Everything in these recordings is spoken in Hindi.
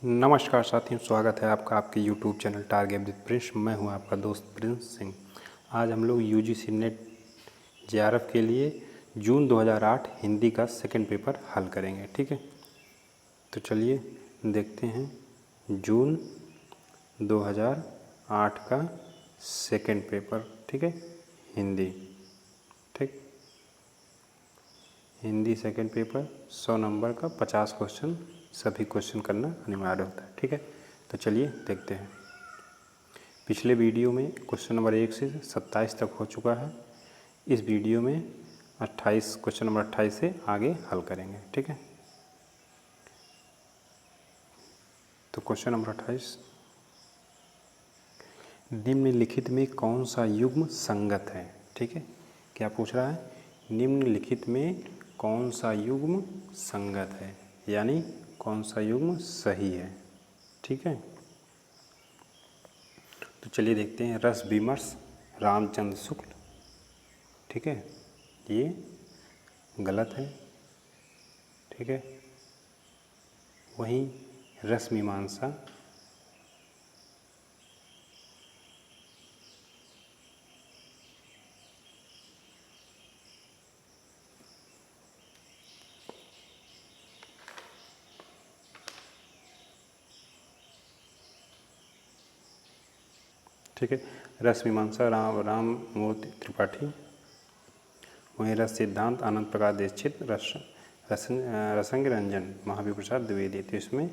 नमस्कार साथियों, स्वागत है आपका आपके YouTube channel target with Prince. मैं हूं आपका दोस्त प्रिंस सिंह। आज हम लोग यूजीसी नेट जेआरएफ के लिए जून 2008 हिंदी का सेकंड पेपर हल करेंगे। ठीक है, तो चलिए देखते हैं जून 2008 का सेकंड पेपर। ठीक है, हिंदी। ठीक, हिंदी सेकंड पेपर 100 नंबर का 50 क्वेश्चन, सभी क्वेश्चन करना अनिवार्य होता है। ठीक है, तो चलिए देखते हैं। पिछले वीडियो में क्वेश्चन नंबर 1 से 27 तक हो चुका है। इस वीडियो में 28 क्वेश्चन नंबर 28 से आगे हल करेंगे। ठीक है, तो क्वेश्चन नंबर 28, निम्नलिखित में कौन सा युग्म संगत है। ठीक है, क्या पूछ रहा है, निम्नलिखित में कौन सा युग्म संगत है, यानी कौन सा युग्म सही है। ठीक है, तो चलिए देखते हैं। रस विमर्श रामचंद्र शुक्ल, ठीक है, ये गलत है। ठीक है, वहीं रस मीमांसा ठीक है, रस मीमांसा राम मूर्ति त्रिपाठी। वहीं रस सिद्धांत आनंद प्रकाश दीक्षित। रसंग रंजन महावीर प्रसाद द्विवेदी। तो इसमें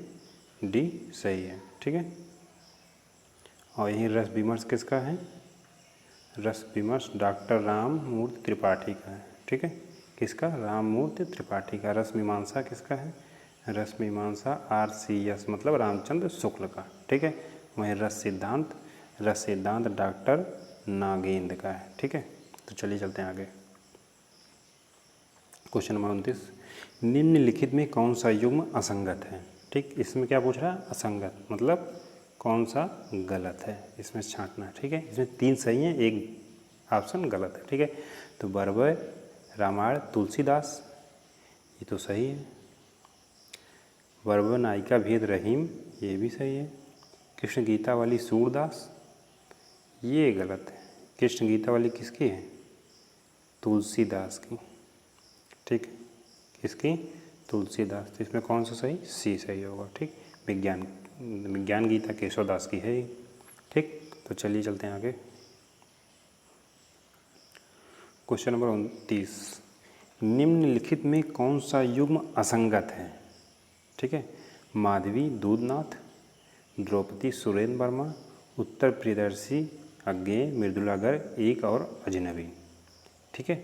डी सही है। ठीक है, और यहीं रस विमर्श किसका है, रस विमर्श डॉक्टर राम मूर्ति त्रिपाठी का है। ठीक है, किसका, राम मूर्ति त्रिपाठी का। रस मीमांसा किसका है, रस मीमांसा RCS मतलब रामचंद्र शुक्ल का। ठीक है, वहीं रस सिद्धांत डॉक्टर नागेंद्र का है। ठीक है, तो चलिए चलते हैं आगे। क्वेश्चन नंबर 29, निम्नलिखित में कौन सा युग्म असंगत है। ठीक, इसमें क्या पूछ रहा है, असंगत मतलब कौन सा गलत है, इसमें छांटना। ठीक है, इसमें 3 सही हैं, एक ऑप्शन गलत है। ठीक है, तो बर्बर रामायण तुलसीदास, ये तो सही है। बर्बर नायिका भेद रहीम, ये भी सही है। कृष्ण गीता वाली सूरदास, ये गलत है। कृष्ण गीता वाली किसकी है, तुलसीदास की। ठीक, किसकी, तुलसीदास। तो इसमें कौन सा सही, सी सही होगा। ठीक, विज्ञान गीता केशवदास की है। ठीक, तो चलिए चलते हैं आगे। क्वेश्चन नंबर 29, निम्नलिखित में कौन सा युग्म असंगत है। ठीक है, माधवी दूधनाथ, द्रौपदी सुरेंद्र वर्मा, उत्तर प्रियदर्शी अज्ञेय, मृदुला गर्ग, एक और अजनबी। ठीक है,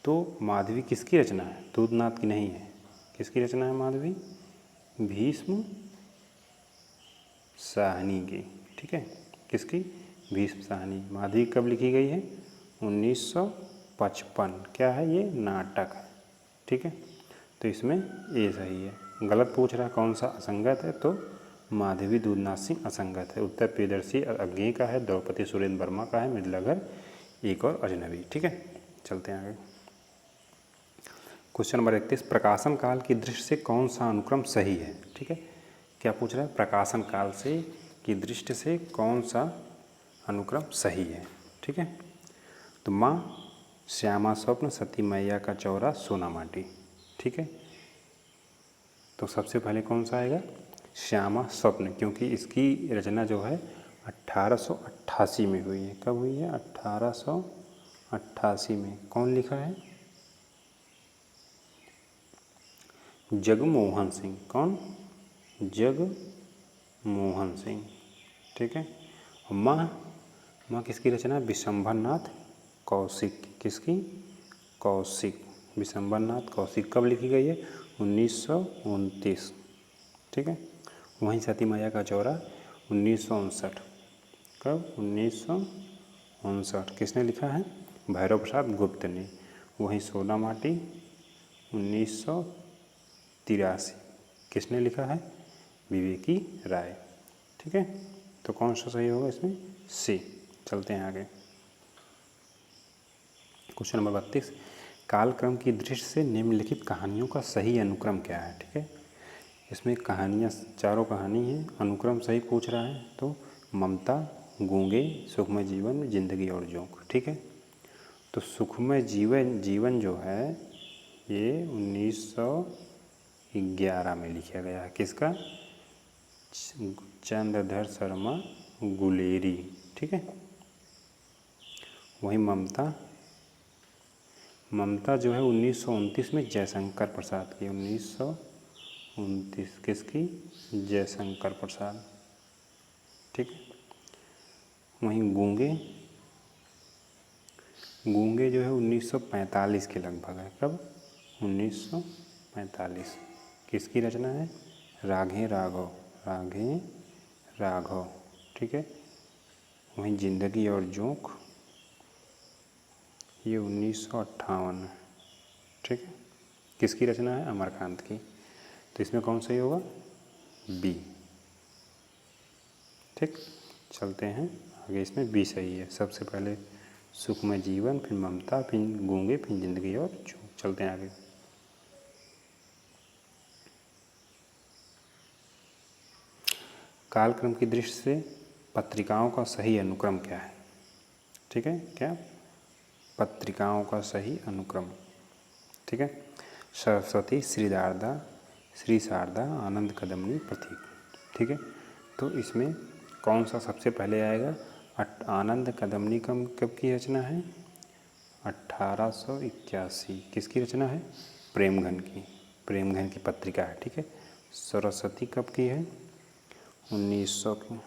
तो माधवी किसकी रचना है, दूधनाथ की नहीं है। किसकी रचना है माधवी, भीष्म साहनी की। ठीक है, किसकी, भीष्म साहनी। माधवी कब लिखी गई है, 1955। क्या है, ये नाटक है। ठीक है, तो इसमें ए सही है। गलत पूछ रहा है कौन सा असंगत है, तो माधवी दूधनाथ सिंह असंगत है। उत्तर प्रियदर्शी अज्ञेय का है, द्रौपदी सुरेंद्र वर्मा का है, मृदुला गर्ग, एक और अजनबी। ठीक है, चलते हैं आगे। क्वेश्चन नंबर 31, प्रकाशन काल की दृष्टि से कौन सा अनुक्रम सही है। ठीक है, क्या पूछ रहा है, प्रकाशन काल से की दृष्टि से कौन सा अनुक्रम सही है। ठीक है, तो माँ श्यामा स्वप्न, सती मैया का चौरा, सोना माटी। ठीक है, तो सबसे पहले कौन सा आएगा, श्यामा स्वप्न, क्योंकि इसकी रचना जो है 1888 में हुई है। कब हुई है, 1888 में। कौन लिखा है, जगमोहन सिंह। कौन, जगमोहन सिंह। ठीक है, माँ किसकी रचना है, विशंभरनाथ कौशिक। किसकी, कौशिक, विशंभरनाथ कौशिक। कब लिखी गई है, 1929। ठीक है, वहीं सती मैया का चौरा 1959। कब, 1959। किसने लिखा है, भैरव प्रसाद गुप्त ने। वहीं सोना माटी 1983। किसने लिखा है, विवेकी राय। ठीक है, तो कौन सा सही होगा इसमें, सी। चलते हैं आगे। क्वेश्चन नंबर 32, कालक्रम की दृष्टि से निम्नलिखित कहानियों का सही अनुक्रम क्या है। ठीक है, इसमें कहानियाँ, चारों कहानी है, अनुक्रम सही पूछ रहा है। तो ममता, गूंगे, सुखमय जीवन, जिंदगी और जोंक। ठीक है, तो सुखमय जीवन जो है ये 1911 में लिखा गया है। किसका? चंद्रधर शर्मा गुलेरी। ठीक है, वही ममता जो है 1929 में जयशंकर प्रसाद की। 1929 किसकी? जयशंकर प्रसाद। ठीक है, वहीं गूंगे जो है 1945 के लगभग है। कब? 1945। किसकी रचना है? राघे राघव। ठीक है, वहीं जिंदगी और जोंक ये 1958 है। ठीक है, किसकी रचना है? अमरकांत की। तो इसमें कौन सही होगा? बी। ठीक, चलते हैं आगे। इसमें बी सही है। सबसे पहले सुखमय जीवन, फिर ममता, फिर गूंगे, फिर जिंदगी और जोंक। चलते हैं आगे। कालक्रम की दृष्टि से पत्रिकाओं का सही अनुक्रम क्या है? ठीक है, क्या? पत्रिकाओं का सही अनुक्रम। ठीक है, सरस्वती, श्री शारदा, आनंद कदमनी, प्रतीक। ठीक है, तो इसमें कौन सा सबसे पहले आएगा? आनंद कदमनी कब की रचना है? 1881। किसकी रचना है? प्रेमघन की पत्रिका है। ठीक है, सरस्वती कब की है? 1900 की।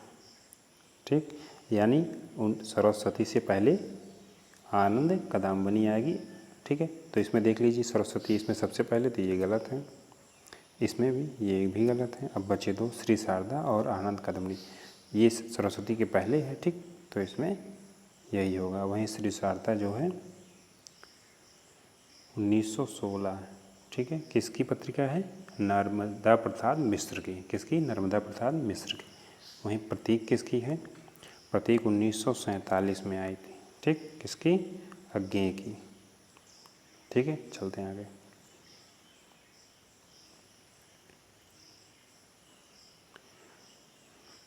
ठीक, यानी सरस्वती से पहले आनंद कदमनी आएगी। ठीक है, तो इसमें देख लीजिए सरस्वती इसमें सबसे पहले, तो ये गलत है। इसमें भी ये भी गलत है। अब बचे दो, श्री शारदा और आनंद कदमनी। ये सरस्वती के पहले है। ठीक, तो इसमें यही होगा। वहीं श्री शारदा जो है 1916 है। ठीक है, किसकी पत्रिका है? नर्मदा प्रसाद मिश्र की। किसकी? नर्मदा प्रसाद मिश्र की। वहीं प्रतीक किसकी है? प्रतीक 1947 में आई थी। ठीक, किसकी? अज्ञेय की। ठीक है, चलते हैं आगे।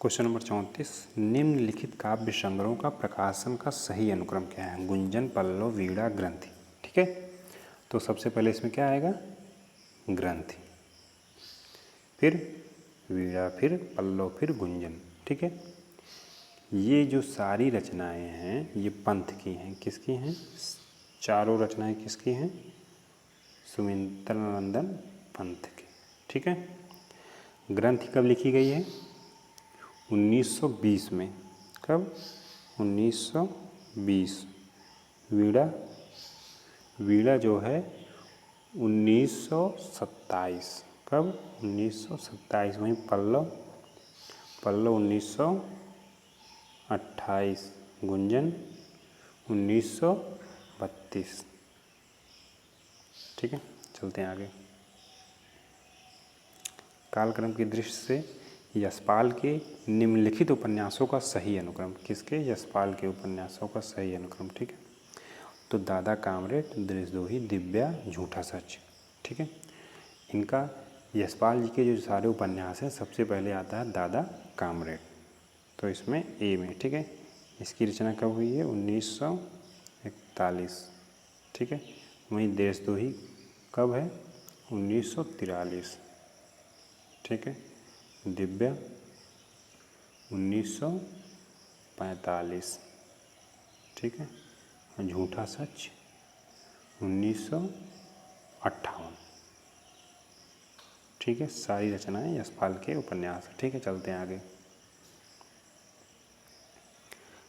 क्वेश्चन नंबर 34, निम्नलिखित काव्य संग्रहों का प्रकाशन का सही अनुक्रम क्या है? गुंजन, पल्लव, वीणा, ग्रंथि। ठीक है, तो सबसे पहले इसमें क्या आएगा? ग्रंथि, फिर वीणा, फिर पल्लव, फिर गुंजन। ठीक है, ये जो सारी रचनाएं हैं ये पंथ की हैं। किसकी हैं? चारों रचनाएं किसकी हैं? सुमित्रानंदन पंथ की। ठीक है, ग्रंथि कब लिखी गई है? 1920 में। कब? 1920। वीणा जो है 1927। कब? 1927। वहीं पल्लव 1928। गुंजन 1932। ठीक है, चलते हैं आगे। कालक्रम की दृष्टि से यशपाल के निम्नलिखित उपन्यासों का सही अनुक्रम। किसके? यशपाल के उपन्यासों का सही अनुक्रम। ठीक है, तो दादा कामरेड, देशद्रोही, दिव्या, झूठा सच। ठीक है, इनका यशपाल जी के जो सारे उपन्यास हैं सबसे पहले आता है दादा कामरेड। तो इसमें ए में। ठीक है, इसकी रचना कब हुई है? 1941। ठीक है, वहीं देशद्रोही कब है? 1943। ठीक है, दिव्या 1945। ठीक है, झूठा सच 1958। ठीक है, सारी रचनाएं यशपाल के उपन्यास। ठीक है, चलते हैं आगे।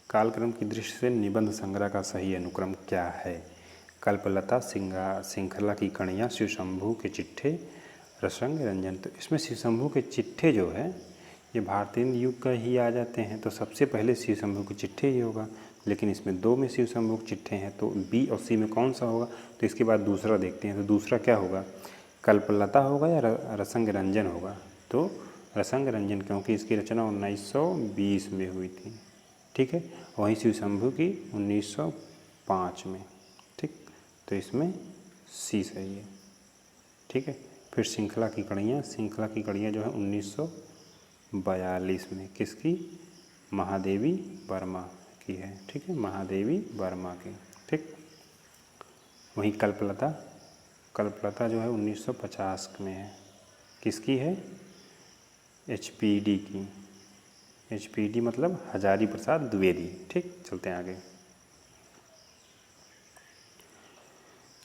कालक्रम की दृष्टि से निबंध संग्रह का सही अनुक्रम क्या है? कल्पलता, श्रृंखला की कणियाँ, शिवशंभू के चिट्ठे, रसंग रंजन। तो इसमें शिवशंभू के चिट्ठे जो है ये भारतीय युग का ही आ जाते हैं, तो सबसे पहले शिवशंभू के चिट्ठे ही होगा। लेकिन इसमें दो में शिवशंभू के चिट्ठे हैं, तो बी और सी में कौन सा होगा? तो इसके बाद दूसरा देखते हैं। तो दूसरा क्या होगा? कल्पलता होगा या रसंग रंजन होगा? तो रसंग रंजन, क्योंकि इसकी रचना 1920 में हुई थी। ठीक है, वहीं शिवशंभू की 1905 में। ठीक, तो इसमें सी सही है। ठीक है, फिर श्रृंखला की कड़ियाँ जो है 1942 में किसकी, महादेवी वर्मा की है, ठीक है, महादेवी वर्मा की, ठीक। वहीं कल्पलता जो है 1950 में है, किसकी है, HPD की, HPD मतलब हजारी प्रसाद द्विवेदी, ठीक। चलते हैं आगे।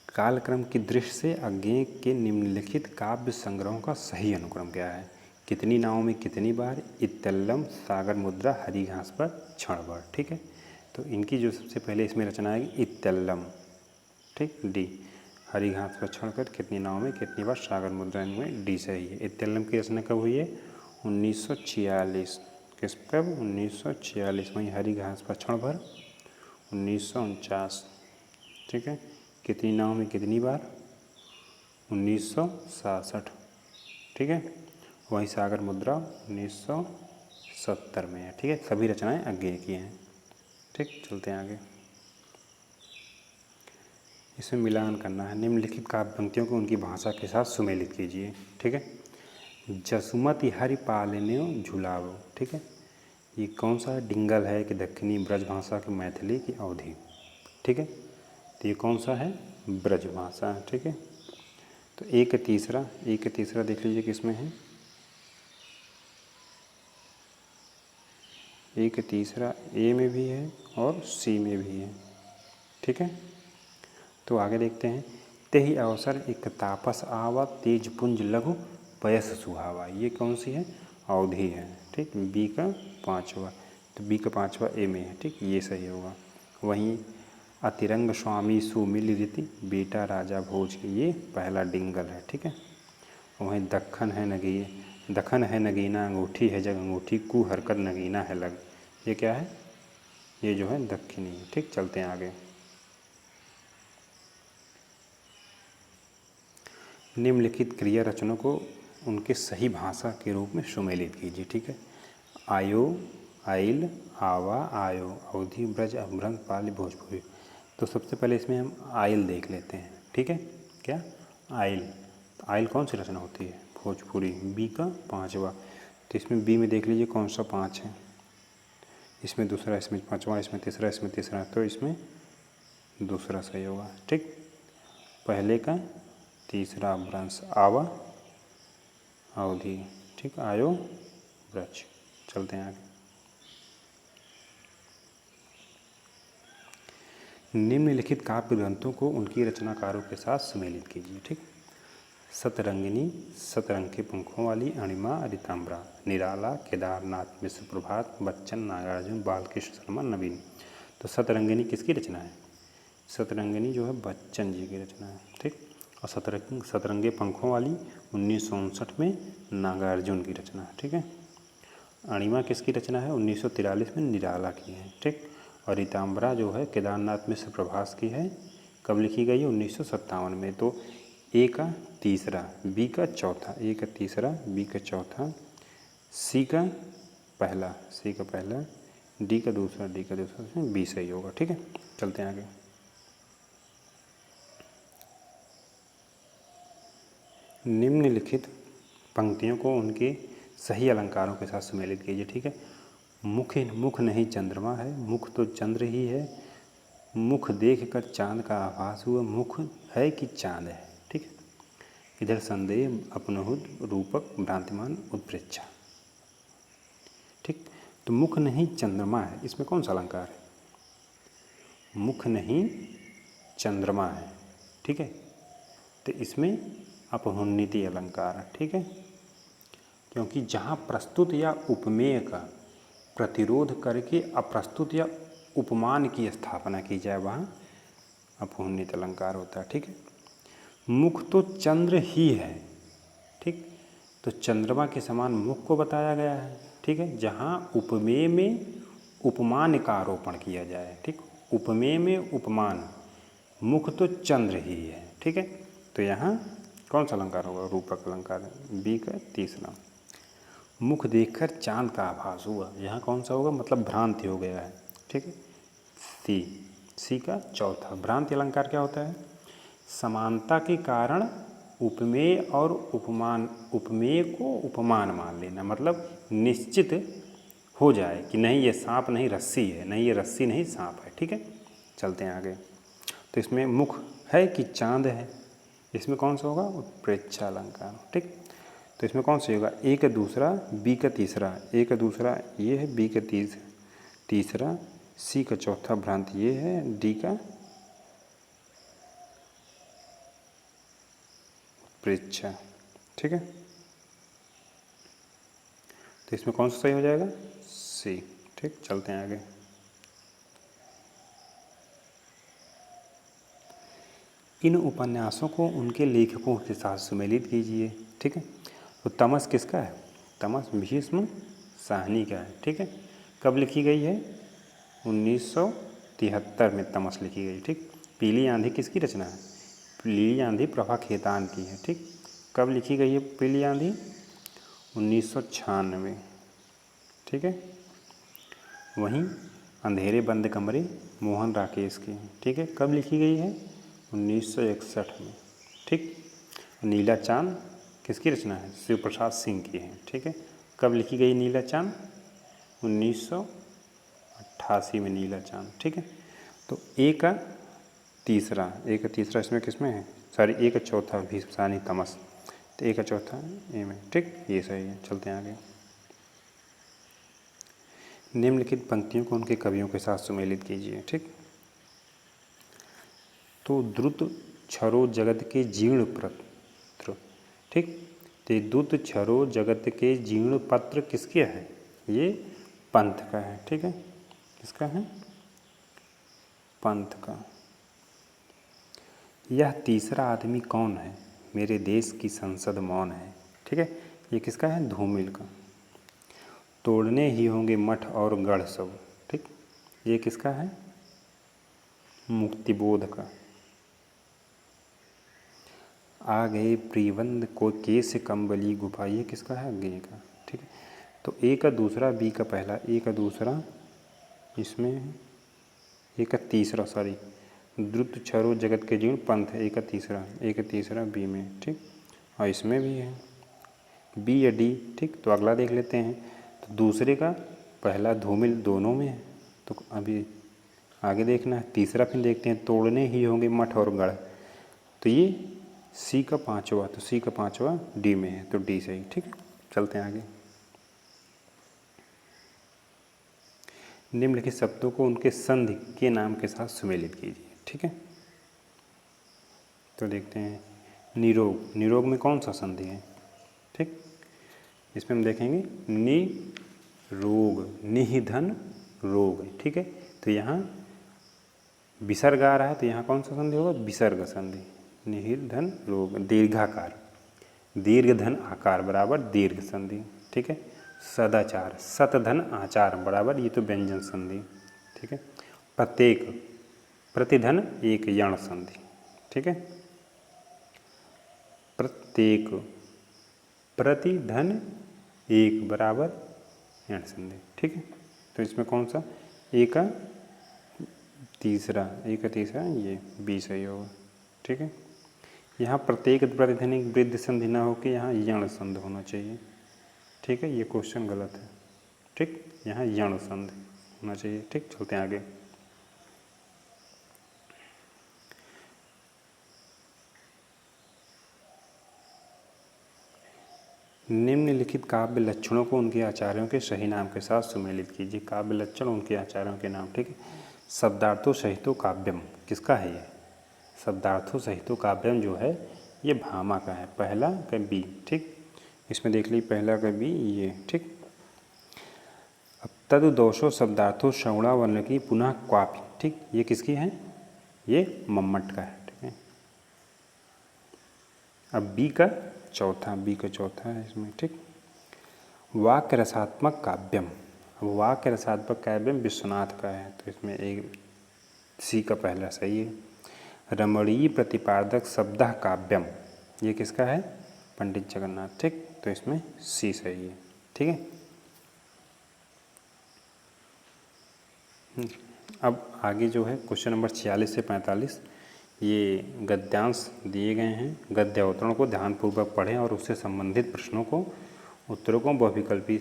कालक्रम की दृष्टि से अज्ञेय के निम्नलिखित काव्य संग्रहों का सही अनुक्रम क्या है। कितनी नावों में कितनी बार, इत्तल्लम, सागर मुद्रा, हरी घास पर क्षण भर, ठीक है। तो इनकी जो सबसे पहले इसमें रचना आएगी इत्तल्लम, ठीक, डी। हरी घास पर क्षण कर, कितनी नाव में कितनी बार, सागर मुद्रा, इनमें डी सही है। इत्तल्लम की रचना कब हुई है, 1946, किस कब, 1946। वहीं हरी घास पर क्षण भर 1949, ठीक है। कितनी नाव में कितनी बार, 1966, ठीक है। वहीं सागर मुद्रा 1970 में है, ठीक है। सभी रचनाएं अज्ञेय की हैं, ठीक। चलते हैं आगे। इसमें मिलान करना है। निम्नलिखित काव्य पंक्तियों को उनकी भाषा के साथ सुमेलित कीजिए, ठीक है। जसुमति हरि पालन्यो झुलावो, ठीक है। ये कौन सा है, डिंगल है कि दक्षिणी ब्रज भाषा की, मैथिली की, अवधी, ठीक है। तो ये कौन सा है, ब्रज भाषा है, ठीक है। तो एक तीसरा देख लीजिए किसमें है, एक तीसरा ए में भी है और सी में भी है, ठीक है। तो आगे देखते हैं। तेहि अवसर एक तापस आवा, तेज पुंज लघु पयस सुहावा। ये कौन सी है, अवधि है, ठीक। बी का 5वां, तो बी का 5वां ए में है, ठीक, ये सही होगा। वहीं अतिरंग स्वामी सुमिल रीति, बेटा राजा भोज की, ये पहला डिंगल है, ठीक है। वहीं दखन है नगीना, अंगूठी है जग अंगूठी, कु हरकत नगीना है लग, ये क्या है, ये जो है दक्षिणी, ठीक। चलते हैं आगे। निम्नलिखित क्रिया रचनों को उनके सही भाषा के रूप में सुमेलित कीजिए, ठीक है। आयो, आइल, आवा, आयो, अवधि, ब्रज, अभ्रंग, पाली, भोजपुरी। तो सबसे पहले इसमें हम आइल देख लेते हैं, ठीक है। क्या, आइल, तो आइल कौन सी रचना होती है, भोजपुरी, बी का 5वां। तो इसमें बी में देख लीजिए कौन सा 5 है, इसमें दूसरा, इसमें 5वां, इसमें तीसरा, तो इसमें दूसरा सही होगा, ठीक। पहले का तीसरा ब्रंश, आवा, अवधि, ठीक, आयो, ब्रज। चलते हैं आगे। निम्नलिखित काव्य ग्रंथों को उनकी रचनाकारों के साथ सुमेलित कीजिए, ठीक। सतरंगिनी, सतरंग के पंखों वाली, अणिमा, ऋताम्बरा, निराला, केदारनाथ मिश्र, प्रभात, बच्चन, नागार्जुन, बालकृष्ण शर्मा, नवीन। तो सतरंगिनी किसकी रचना है, सतरंगिनी जो है बच्चन जी की रचना है, ठीक। और सतरंगे पंखों वाली 1959 में नागार्जुन की रचना है, ठीक है। अणिमा किसकी रचना है, 1943 में निराला की है, ठीक। और ऋताम्बरा जो है केदारनाथ मिश्र प्रभास की है, कब लिखी गई है, 1957 में। तो ए का तीसरा, बी का चौथा, ए का तीसरा, बी का चौथा, सी का पहला, डी का दूसरा, बी सही होगा, ठीक है। चलते हैं आगे। निम्नलिखित पंक्तियों को उनके सही अलंकारों के साथ सुमेलित कीजिए, ठीक है। मुख नहीं चंद्रमा है, मुख तो चंद्र ही है, मुख देख कर चांद का आभास हुआ, मुख है कि चांद है, ठीक है। इधर संदेह अपनहुत रूपक भ्रांतिमान उत्प्रेक्षा, ठीक। तो मुख नहीं चंद्रमा है, इसमें कौन सा अलंकार है, मुख नहीं चंद्रमा है, ठीक है। तो इसमें अपहुन्नीति अलंकार है, ठीक है। क्योंकि जहाँ प्रस्तुत या उपमेय का प्रतिरोध करके अप्रस्तुत या उपमान की स्थापना की जाए, वहाँ अपहुन्नीत अलंकार होता है, ठीक है। मुख तो चंद्र ही है, ठीक। तो चंद्रमा के समान मुख को बताया गया है, ठीक है। जहाँ उपमेय में उपमान का आरोपण किया जाए, ठीक। उपमेय में उपमान, मुख तो चंद्र ही है, ठीक है। तो यहाँ कौन सा अलंकार होगा, रूपक अलंकार, बी का तीसरा। मुख देखकर चांद का आभास हुआ, यहाँ कौन सा होगा, मतलब भ्रांति हो गया है, ठीक है। सी का चौथा। भ्रांति अलंकार क्या होता है, समानता के कारण उपमेय और उपमान, उपमेय को उपमान मान लेना, मतलब निश्चित हो जाए कि नहीं ये सांप नहीं रस्सी है, नहीं ये रस्सी नहीं सांप है। ठीक है, चलते हैं आगे। तो इसमें मुख है कि चांद है, इसमें कौन सा होगा? उत्प्रेक्षा अलंकार। ठीक, तो इसमें कौन सा होगा? ए का दूसरा, बी का तीसरा, ए का दूसरा ये है, बी का तीसरा, सी का चौथा भ्रांत ये है, डी का उत्प्रेक्षा। ठीक है, तो इसमें कौन सा सही हो जाएगा? सी। ठीक, चलते हैं आगे। इन उपन्यासों को उनके लेखकों के साथ सुमेलित कीजिए। ठीक है, तो तमस किसका है? तमस भीष्म साहनी का है। ठीक है, कब लिखी गई है? 1973 में तमस लिखी गई। ठीक, पीली आंधी किसकी रचना है? पीली आंधी प्रभा खेतान की है। ठीक, कब लिखी गई है पीली आंधी? 1996। ठीक है, वहीं अंधेरे बंद कमरे मोहन राकेश के हैं। ठीक है, कब लिखी गई है? 1961 में। ठीक, नीला चांद किसकी रचना है? शिव प्रसाद सिंह की है। ठीक है, कब लिखी गई नीला चांद? 1988 में नीला चांद। ठीक है, तो ए का तीसरा इसमें किसमें है? सॉरी, ए का चौथा भीष्म साहनी तमस, तो ए का चौथा ए में। ठीक, ये सही है। चलते हैं आगे। निम्नलिखित पंक्तियों को उनके कवियों के साथ सुमेलित कीजिए। ठीक, तो द्रुत क्षरो जगत के जीर्ण पत्र। ठीक, तो द्रुत क्षरो जगत के जीर्ण पत्र किसके है? ये पंथ का है। ठीक है, किसका है? पंथ का। यह तीसरा आदमी कौन है? मेरे देश की संसद मौन है। ठीक है, ये किसका है? धूमिल का। तोड़ने ही होंगे मठ और गढ़ सब। ठीक, ये किसका है? मुक्तिबोध का। आ गए प्रियवंद को केस कंबली गुफा, ये किसका है? अज्ञेय का। ठीक है, तो ए का दूसरा, बी का पहला, ए का दूसरा, इसमें ए का तीसरा, सॉरी, द्रुत क्षरो जगत के जीर्ण पंथ, ए का तीसरा बी में। ठीक, और इसमें भी है बी या डी। ठीक, तो अगला देख लेते हैं। तो दूसरे का पहला धूमिल दोनों में है, तो अभी आगे देखना है। तीसरा फिर देखते हैं, तोड़ने ही होंगे मठ और गढ़, तो ये सी का पांचवा, तो सी का पांचवा डी में है, तो डी सही। ठीक, चलते हैं आगे। निम्नलिखित शब्दों को उनके संधि के नाम के साथ सुमेलित कीजिए। ठीक है, तो देखते हैं। निरोग, निरोग में कौन सा संधि है? ठीक, इसमें हम देखेंगे निरोग, निधन रोग। ठीक है, तो यहाँ विसर्ग आ रहा है, तो यहाँ कौन सा संधि होगा? विसर्ग संधि। निधन रोग, दीर्घाकार, दीर्घ धन आकार बराबर दीर्घ संधि। ठीक है, सदाचार, सतधन आचार बराबर, ये तो व्यंजन संधि। ठीक है, प्रत्येक, प्रतिधन एक यण संधि। ठीक है, प्रत्येक, प्रतिधन एक बराबर यण संधि। ठीक है, तो इसमें कौन सा? ए का तीसरा ये बी सही होगा। ठीक है, यहाँ प्रत्येक प्रतिधन एक वृद्ध संधि ना होकर यहाँ यण संधि होना चाहिए। ठीक है, ये क्वेश्चन गलत है। ठीक, यहाँ यण संधि होना चाहिए। ठीक, चलते हैं आगे। निम्नलिखित काव्य लक्षणों को उनके आचार्यों के सही नाम के साथ सुमेलित कीजिए। काव्य लक्षण उनके आचार्यों के नाम। ठीक है, शब्दार्थो सहितो काव्यम किसका है? ये शब्दार्थो सहितो काव्यम जो है ये भामा का है, पहला का बी। ठीक, इसमें देख लीजिए पहला का बी ये। ठीक, अब तद दोषो शब्दार्थो श्रवणा वर्ण की पुनः क्वापी। ठीक, ये किसकी है? ये मम्मट का है। ठीक है, अब बी का चौथा है इसमें। ठीक, वाक्य रसात्मक काव्यम, अब वाक्य रसात्मक काव्यम विश्वनाथ का है, तो इसमें एक सी का पहला सही है। रमणीय प्रतिपादक शब्द काव्यम, ये किसका है? पंडित जगन्नाथ। ठीक, तो इसमें सी सही है। ठीक है, अब आगे जो है क्वेश्चन नंबर 46 से 45, ये गद्यांश दिए गए हैं, गद्य अवतरण को ध्यानपूर्वक पढ़ें और उससे संबंधित प्रश्नों को उत्तरों को बहुविकल्पी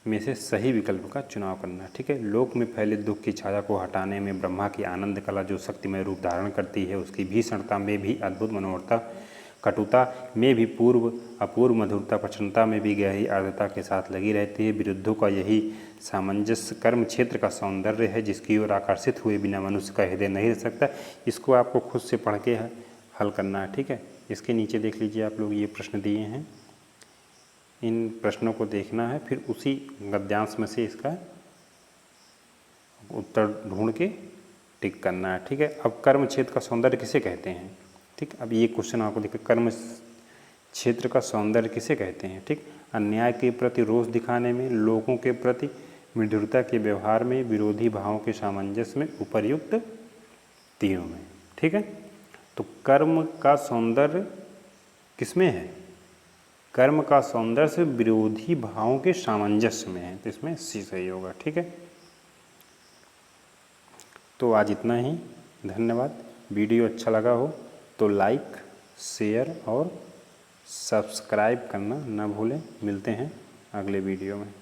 में से सही विकल्प का चुनाव करना। ठीक है। लोक में फैले दुख की छाया को हटाने में ब्रह्मा की आनंद कला जो शक्तिमय रूप धारण करती है, उसकी भीषणता में भी अद्भुत मनोहरता, कटुता में भी अपूर्व मधुरता, प्रसन्नता में भी गहरी आर्द्रता के साथ लगी रहती है। विरुद्धों का यही सामंजस्य कर्म क्षेत्र का सौंदर्य है, जिसकी ओर आकर्षित हुए बिना मनुष्य का हृदय नहीं रह सकता। इसको आपको खुद से पढ़ के हल करना है। ठीक है। इसके नीचे देख लीजिए आप लोग, ये प्रश्न दिए हैं, इन प्रश्नों को देखना है, फिर उसी गद्यांश में से इसका उत्तर ढूंढ के टिक करना है। ठीक है। अब कर्म क्षेत्र का सौंदर्य किसे कहते हैं? ठीक। अब ये क्वेश्चन आपको देखिए, कर्म क्षेत्र का सौंदर्य किसे कहते हैं? ठीक। अन्याय के प्रति रोष दिखाने में, लोगों के प्रति मृदुता के व्यवहार में, विरोधी भावों के सामंजस्य में, उपर्युक्त तीनों में। ठीक है। तो कर्म का सौंदर्य किसमें है? कर्म का सौंदर्य विरोधी भावों के सामंजस्य में है, तो इसमें सी सही होगा। ठीक है। तो आज इतना ही, धन्यवाद। वीडियो अच्छा लगा हो तो लाइक, शेयर और सब्सक्राइब करना ना भूलें। मिलते हैं अगले वीडियो में।